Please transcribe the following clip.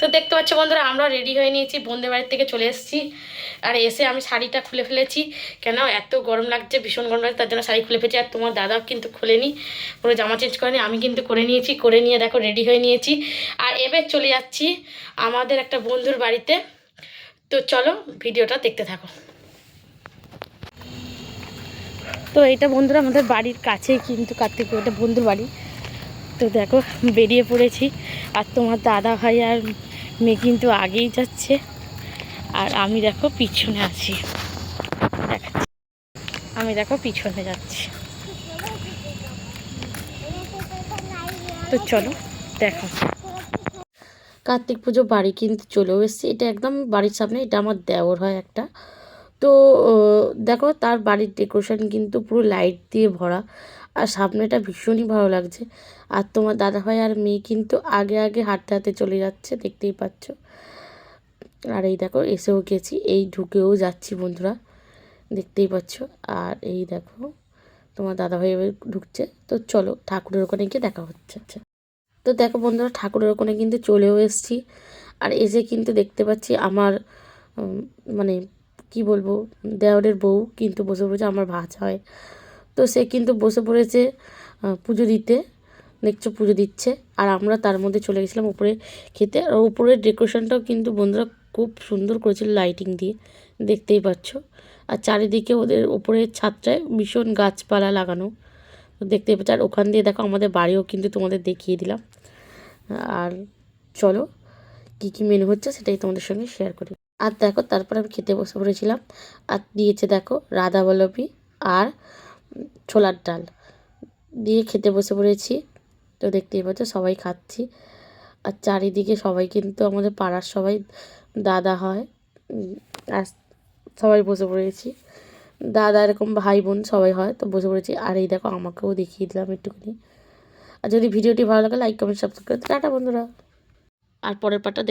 তো দেখতে পাচ্ছ বন্ধুরা, আমরা রেডি হয়ে নিয়েছি, বোনদের বাড়ির থেকে চলে এসেছি। আর এসে আমি শাড়িটা খুলে ফেলেছি, কেন এত গরম লাগছে, ভীষণ গরম লাগছে, তার জন্য শাড়ি খুলে ফেলেছি। আর তোমার দাদাও কিন্তু খুলেনি, পুরো জামা চেঞ্জ করেনি, আমি কিন্তু করে নিয়েছি। করে নিয়ে দেখো রেডি হয়ে নিয়েছি। আর এবার চলে যাচ্ছি আমাদের একটা বন্ধুর বাড়িতে। তো চলো ভিডিওটা দেখতে থাকো। তো এইটা বন্ধুরা আমাদের বাড়ির কাছেই কিন্তু কার্তিকপুর, এটা বন্ধুর বাড়ি। তো দেখো বেরিয়ে পড়েছি, আর তোমার দাদা ভাই আর মেয়ে কিন্তু আগেই যাচ্ছে, আর আমি দেখো পিছনে আছি, আমি দেখো পিছনে যাচ্ছি। তো চলো দেখো, কার্তিক পুজো বাড়ি কিন্তু চলেও এসেছি। এটা একদম বাড়ির সামনে, এটা আমার দেওর হয় একটা। তো দেখো তার বাড়ির ডেকোরেশন কিন্তু পুরো লাইট দিয়ে ভরা, আর সামনেটা ভীষণই ভালো লাগছে। আর তোমার দাদাভাই আর মেয়ে কিন্তু আগে আগে হাঁটতে হাঁটতে চলে যাচ্ছে, দেখতেই পাচ্ছ। আর এই দেখো এসেও গেছি, এই ঢুকেও যাচ্ছি বন্ধুরা, দেখতেই পাচ্ছ। আর এই দেখো তোমার দাদাভাই এবার ঢুকছে। তো চলো ঠাকুরের ওখানে গিয়ে দেখা হচ্ছে। তো দেখো বন্ধুরা, ঠাকুরের ওখানে কিন্তু চলেও এসেছি। আর এসে কিন্তু দেখতে পাচ্ছি আমার মানে কি বলবো, দেওরের বউ কিন্তু বসে পড়েছে, আমার ভাজ হয়। তো সে কিন্তু বসে পড়েছে পুজো দিতে, দেখছো পুজো দিচ্ছে। আর আমরা তার মধ্যে চলে গেছিলাম উপরে খেতে। আর উপরের ডেকোরেশনটাও কিন্তু বন্ধুরা খুব সুন্দর করেছিল লাইটিং দিয়ে, দেখতেই পাচ্ছ। আর চারিদিকে ওদের উপরের ছাদটায় ভীষণ গাছপালা লাগানো, দেখতেই পাচ্ছ। আর ওখান দিয়ে দেখো আমাদের বাড়িও কিন্তু তোমাদের দেখিয়ে দিলাম। আর চলো কী কী মেনু হচ্ছে সেটাই তোমাদের সঙ্গে শেয়ার করি। আর দেখো তারপর আমি খেতে বসে পড়েছিলাম। আর দিয়েছে দেখো রাধাবল্লভী আর ছোলার ডাল দিয়ে খেতে বসে পড়েছি। তো দেখতেই পাচ্ছ সবাই খাচ্ছি। আর চারিদিকে সবাই কিন্তু আমাদের পাড়ার সবাই দাদা হয়, আর সবাই বসে পড়েছি, দাদা এরকম ভাই বোন সবাই হয়, তো বসে পড়েছি। আর এই দেখো আমাকেও দেখিয়ে দিলাম একটুখানি। আর যদি ভিডিওটি ভালো লাগে লাইক কমেন্ট সাবস্ক্রাইব করে টাটা বন্ধুরা। আর পরের পার্টটা